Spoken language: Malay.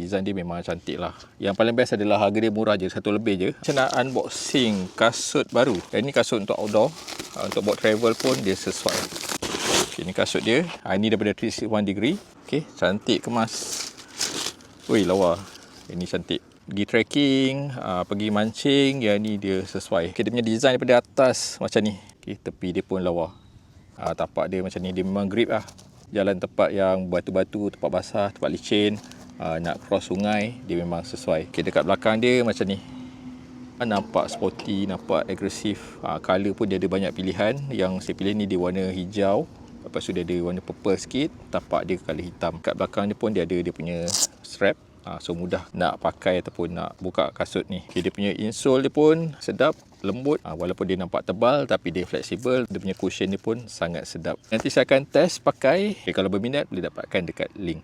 design dia memang cantik lah. Yang paling best adalah harga dia murah je, 1 lebih je. Macam nak unboxing kasut baru. Ini kasut untuk outdoor, untuk buat travel pun dia sesuai. Okay, ni kasut dia. Ini daripada 361 Degree. Okay, cantik kemas. Ui, lawa. Ini cantik. Pergi trekking, pergi mancing, yang ni dia sesuai. Okay, dia punya design daripada atas macam ni. Okay, tepi dia pun lawa. Tapak dia macam ni, dia memang grip lah. Jalan tempat yang batu-batu, tempat basah, tempat licin, nak cross sungai, dia memang sesuai. Okay, dekat belakang dia macam ni. Nampak sporty, nampak agresif. Colour pun dia ada banyak pilihan. Yang saya pilih ni dia warna hijau. Lepas tu dia ada warna purple sikit. Tapak dia colour hitam. Kat belakang dia pun dia ada dia punya strap. So mudah nak pakai ataupun nak buka kasut ni. Okay, dia punya insole dia pun sedap, lembut. Walaupun dia nampak tebal tapi dia fleksibel. Dia punya cushion dia pun sangat sedap. Nanti saya akan test pakai. Okay, kalau berminat boleh dapatkan dekat link.